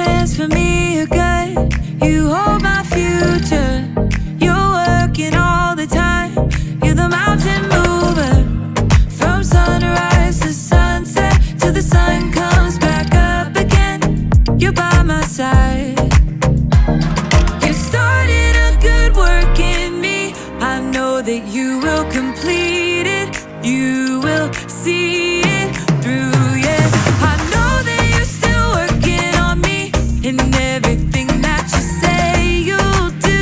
plans for me are good. You hold my future. You're working all the time. You're the mountain mover. From sunrise to sunset, till the sun comes back up again. You're by my side. You started a good work in me. I know that you will complete it. You will see it through, yeah. I know that you're still working on me. And everything that you say you'll do.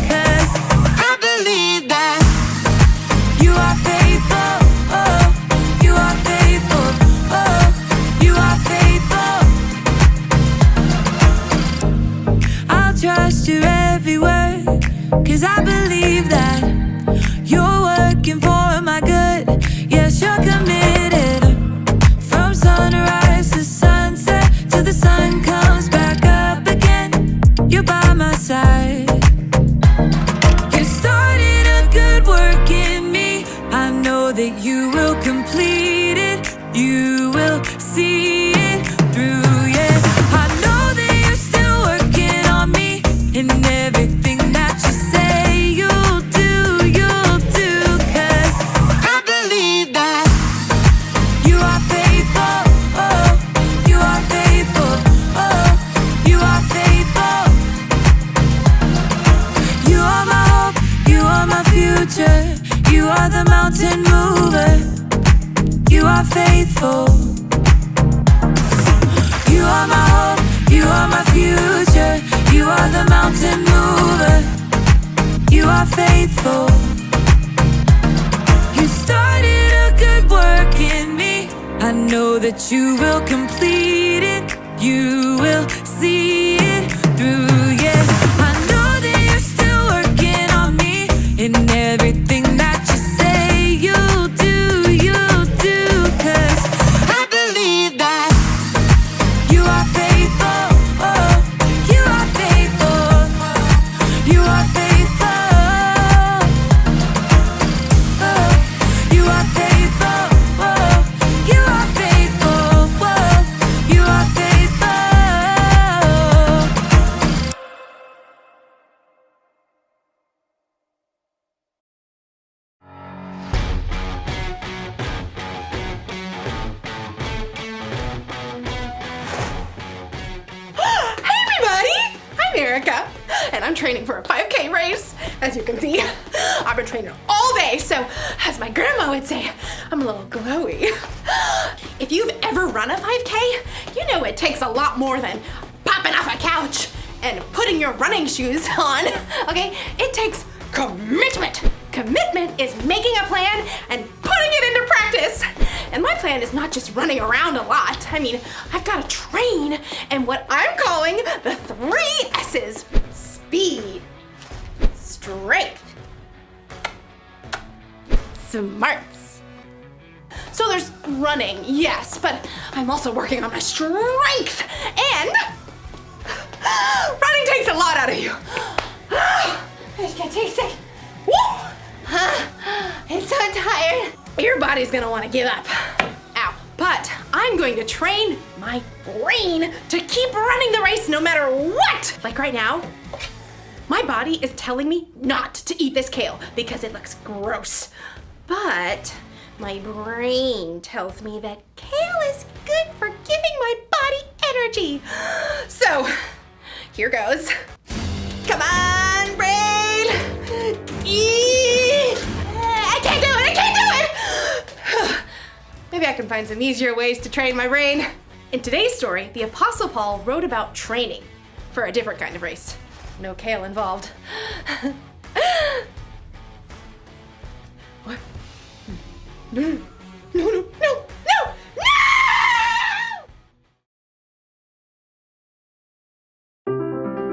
'Cause I believe that you are faithful, oh, you are faithful, oh, you are faithful. I'll trust your every word, 'cause I believe that you're working for my good. Yes, you're committed. From sunrise to sunset, till the sun comes back up again. You're by my side. You started a good work in me. I know that you will complete it. You will see it through, yeah. I know that you're still working on me. And everything that you say you'll do. 'Cause I believe that you are faithful, oh, you are faithful, oh, you are faithful. You are my hope, you are my future. You are the mountain mover. You are faithful. You are my hope, you are my future. You are the mountain mover. You are faithful. You started a good work in me. I know that you will complete it. You will see it through, yeah. I know that you're still working on me. And everything that you say you'll do. 'Cause I believe that you are faithful, oh, you are faithful, you are faithful, oh, you are faithful, oh, you are faithful, oh, you are faithful. Hey everybody! I'm Erica, and I'm training for a 5K race. As you can see, I've been training all day, so as my grandma would say, I'm a little glowy. If you've ever run a 5K, you know it takes a lot more than popping off a couch and putting your running shoes on, okay? It takes commitment. Commitment is making a plan and putting it into practice. And my plan is not just running around a lot. I mean, I've got to train in what I'm calling the 3 S's. Speed, strength, smarts. So there's running, yes, but I'm also working on my strength. And running takes a lot out of you. I just can't take it. Woo! I'm so tired. Your body's gonna want to give up. Ow. But I'm going to train my brain to keep running the race no matter what. Like right now, my body is telling me not to eat this kale because it looks gross. But my brain tells me that kale is good for giving my body energy. So, here goes. Come on, brain! Eat! I can't do it! I can't do it! Maybe I can find some easier ways to train my brain. In today's story, the Apostle Paul wrote about training for a different kind of race. No kale involved. What? No!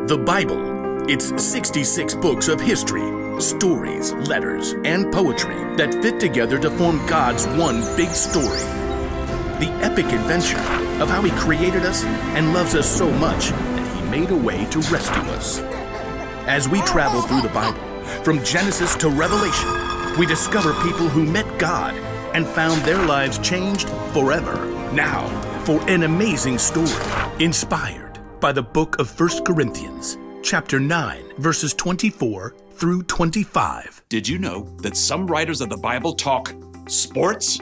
The Bible. It's 66 books of history, stories, letters, and poetry that fit together to form God's one big story. The epic adventure of how He created us and loves us so much that He made a way to rescue us. As we travel through the Bible, from Genesis to Revelation, we discover people who met God and found their lives changed forever. Now, for an amazing story inspired by the book of 1 Corinthians, chapter 9, verses 24 through 25. Did you know that some writers of the Bible talk sports?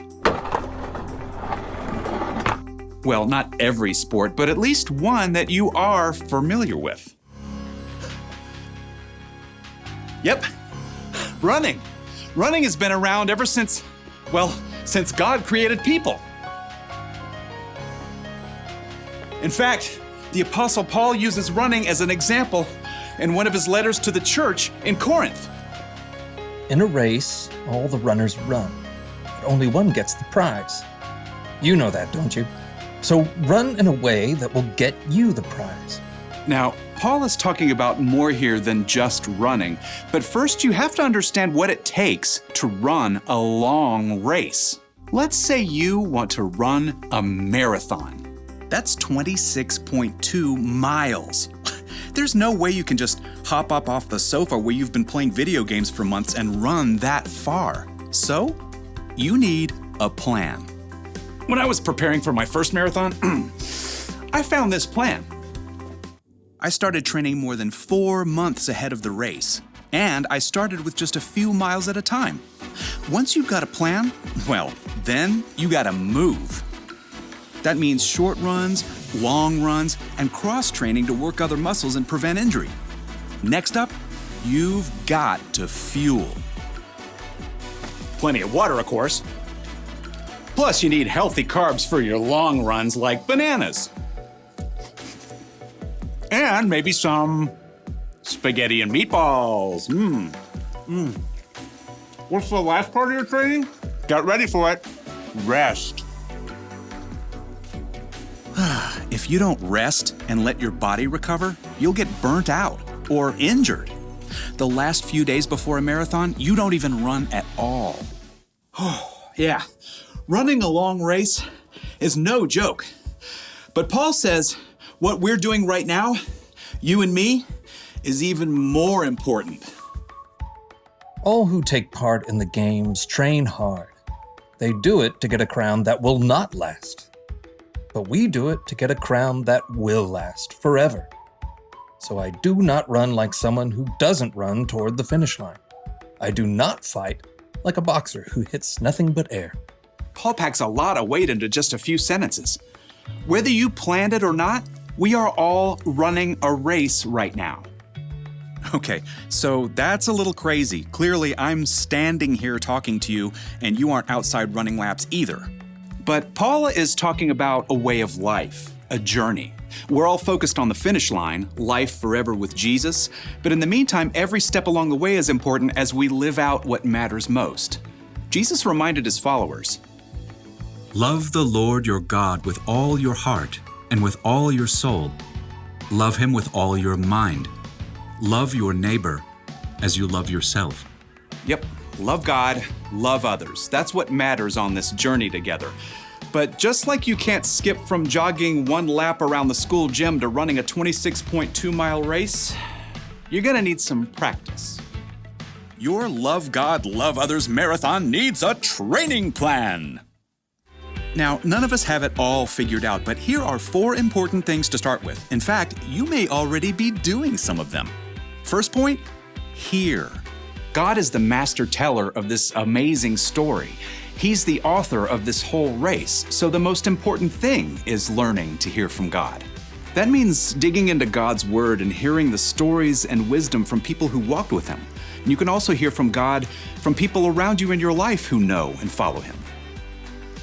Well, not every sport, but at least one that you are familiar with. Yep, running. Running has been around ever since God created people. In fact, the Apostle Paul uses running as an example in one of his letters to the church in Corinth. In a race, all the runners run, but only one gets the prize. You know that, don't you? So run in a way that will get you the prize. Now, Paul is talking about more here than just running, but first you have to understand what it takes to run a long race. Let's say you want to run a marathon. That's 26.2 miles. There's no way you can just hop up off the sofa where you've been playing video games for months and run that far. So, you need a plan. When I was preparing for my first marathon, I found this plan. I started training more than 4 months ahead of the race, and I started with just a few miles at a time. Once you've got a plan, well, then you gotta move. That means short runs, long runs, and cross-training to work other muscles and prevent injury. Next up, you've got to fuel. Plenty of water, of course. Plus, you need healthy carbs for your long runs like bananas. And maybe some spaghetti and meatballs. What's the last part of your training? Get ready for it. Rest. If you don't rest and let your body recover, you'll get burnt out or injured. The last few days before a marathon, you don't even run at all. Yeah, running a long race is no joke. But Paul says what we're doing right now, you and me, is even more important. All who take part in the games train hard. They do it to get a crown that will not last. But we do it to get a crown that will last forever. So I do not run like someone who doesn't run toward the finish line. I do not fight like a boxer who hits nothing but air. Paul packs a lot of weight into just a few sentences. Whether you planned it or not, we are all running a race right now. Okay, so that's a little crazy. Clearly, I'm standing here talking to you, and you aren't outside running laps either. But Paul is talking about a way of life, a journey. We're all focused on the finish line, life forever with Jesus, but in the meantime, every step along the way is important as we live out what matters most. Jesus reminded his followers, Love the Lord your God with all your heart and with all your soul. Love him with all your mind. Love your neighbor as you love yourself. Yep, love God, love others. That's what matters on this journey together. But just like you can't skip from jogging 1 lap around the school gym to running a 26.2-mile race, you're gonna need some practice. Your Love God, Love Others marathon needs a training plan. Now, none of us have it all figured out, but here are 4 important things to start with. In fact, you may already be doing some of them. First point, hear. God is the master teller of this amazing story. He's the author of this whole race, so the most important thing is learning to hear from God. That means digging into God's Word and hearing the stories and wisdom from people who walked with Him. And you can also hear from God from people around you in your life who know and follow Him.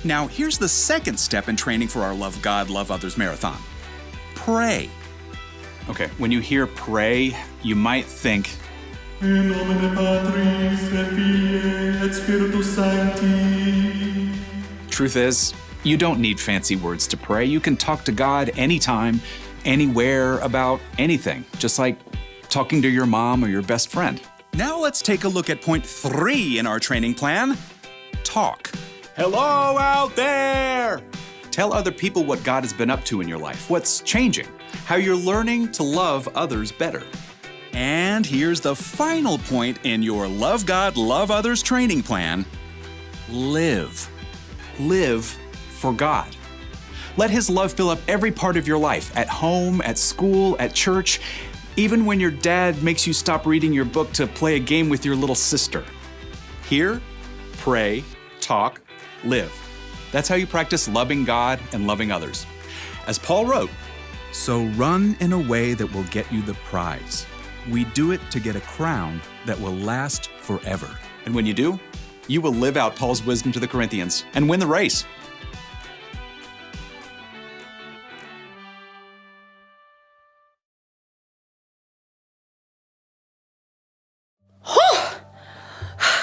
Now, here's the second step in training for our Love God, Love Others marathon. Pray. Okay, when you hear pray, you might think, In nomine Patris et Filii et Spiritus Sancti. Truth is, you don't need fancy words to pray. You can talk to God anytime, anywhere, about anything, just like talking to your mom or your best friend. Now let's take a look at point 3 in our training plan. Talk. Hello out there! Tell other people what God has been up to in your life, what's changing, how you're learning to love others better. And here's the final point in your Love God, Love Others training plan. Live. Live for God. Let His love fill up every part of your life, at home, at school, at church, even when your dad makes you stop reading your book to play a game with your little sister. Hear, pray, talk, live. That's how you practice loving God and loving others. As Paul wrote, "So run in a way that will get you the prize. We do it to get a crown that will last forever." And when you do, you will live out Paul's wisdom to the Corinthians and win the race.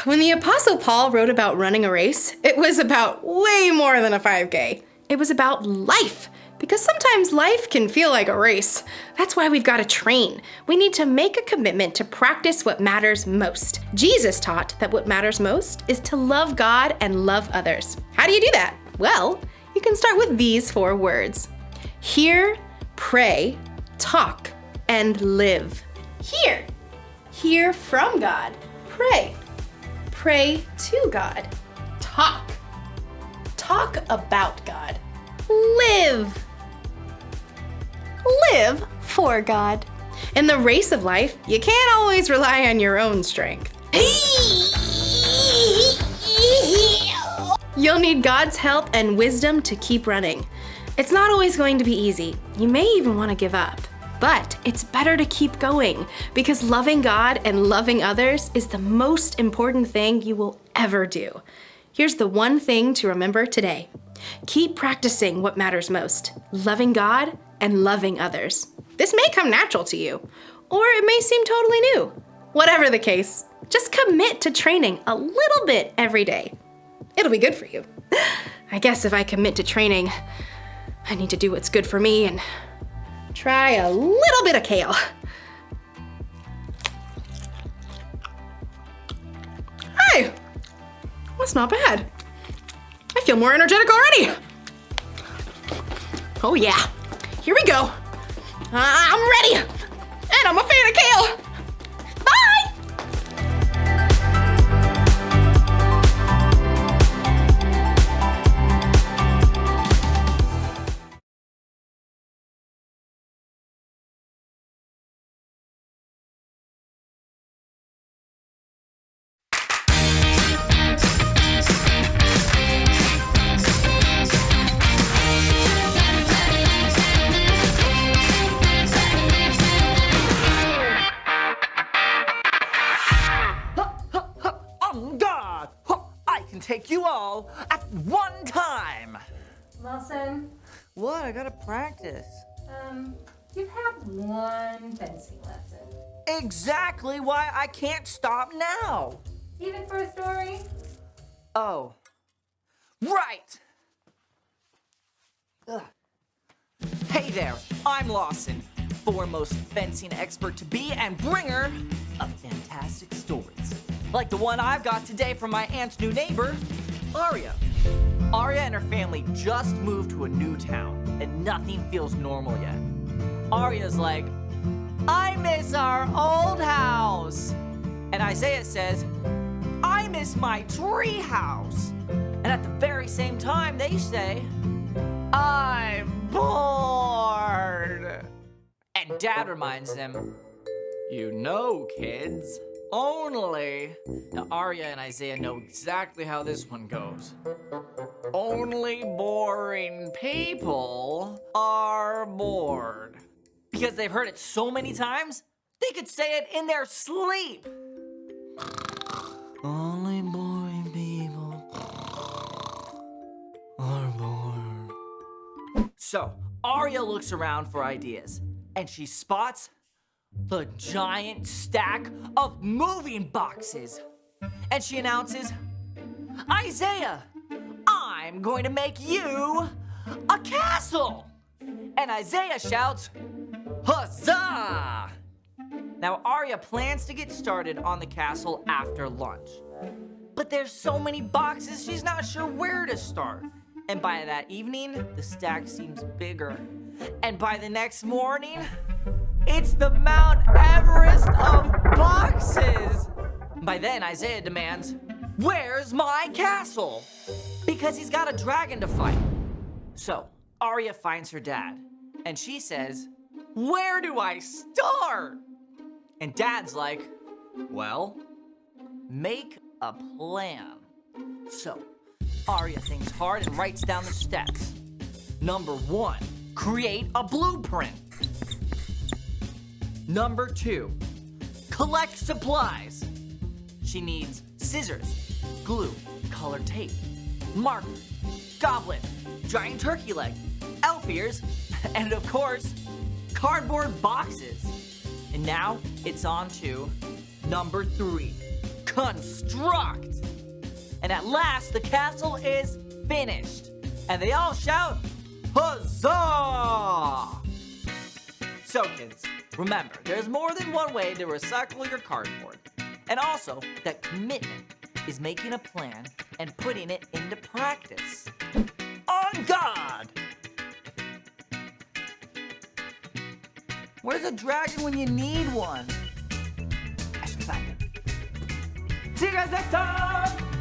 When the Apostle Paul wrote about running a race, it was about way more than a 5K. It was about life, because sometimes life can feel like a race. That's why we've got to train. We need to make a commitment to practice what matters most. Jesus taught that what matters most is to love God and love others. How do you do that? Well, you can start with these 4 words: hear, pray, talk, and live. Hear from God. Pray to God. Talk about God. Live for God. In the race of life, you can't always rely on your own strength. You'll need God's help and wisdom to keep running. It's not always going to be easy. You may even want to give up. But it's better to keep going, because loving God and loving others is the most important thing you will ever do. Here's the one thing to remember today. Keep practicing what matters most: loving God and loving others. This may come natural to you, or it may seem totally new. Whatever the case, just commit to training a little bit every day. It'll be good for you. I guess if I commit to training, I need to do what's good for me and try a little bit of kale. Hey, that's not bad. I feel more energetic already. Oh yeah, here we go. I'm ready, and I'm a fan of kale. Bye. God! I can take you all at one time! Lawson, What? I gotta practice. you've had one fencing lesson. Exactly why I can't stop now! Even for a story? Oh. Right! Ugh. Hey there, I'm Lawson, foremost fencing expert to be and bringer of fantastic stories. Like the one I've got today from my aunt's new neighbor, Aria. Aria and her family just moved to a new town, and nothing feels normal yet. Aria's like, I miss our old house. And Isaiah says, I miss my tree house. And at the very same time, they say, I'm bored. And Dad reminds them, you know, kids, only. Now, Aria and Isaiah know exactly how this one goes. Only boring people are bored. Because they've heard it so many times, they could say it in their sleep. Only boring people are bored. So, Aria looks around for ideas, and she spots the giant stack of moving boxes. And she announces, Isaiah, I'm going to make you a castle. And Isaiah shouts, huzzah! Now, Aria plans to get started on the castle after lunch. But there's so many boxes, she's not sure where to start. And by that evening, the stack seems bigger. And by the next morning, it's the Mount Everest of boxes. By then, Isaiah demands, where's my castle? Because he's got a dragon to fight. So, Arya finds her dad, and she says, "Where do I start?" And Dad's like, "Well, make a plan." So, Arya thinks hard and writes down the steps. Number 1, create a blueprint. Number 2, collect supplies. She needs scissors, glue, colored tape, marker, goblet, giant turkey leg, elf ears, and of course, cardboard boxes. And now it's on to number 3, construct. And at last, the castle is finished. And they all shout, "Huzzah!" So kids, remember, there's more than one way to recycle your cardboard. And also, that commitment is making a plan and putting it into practice. On God! Where's a dragon when you need one? I should find him. See you guys next time!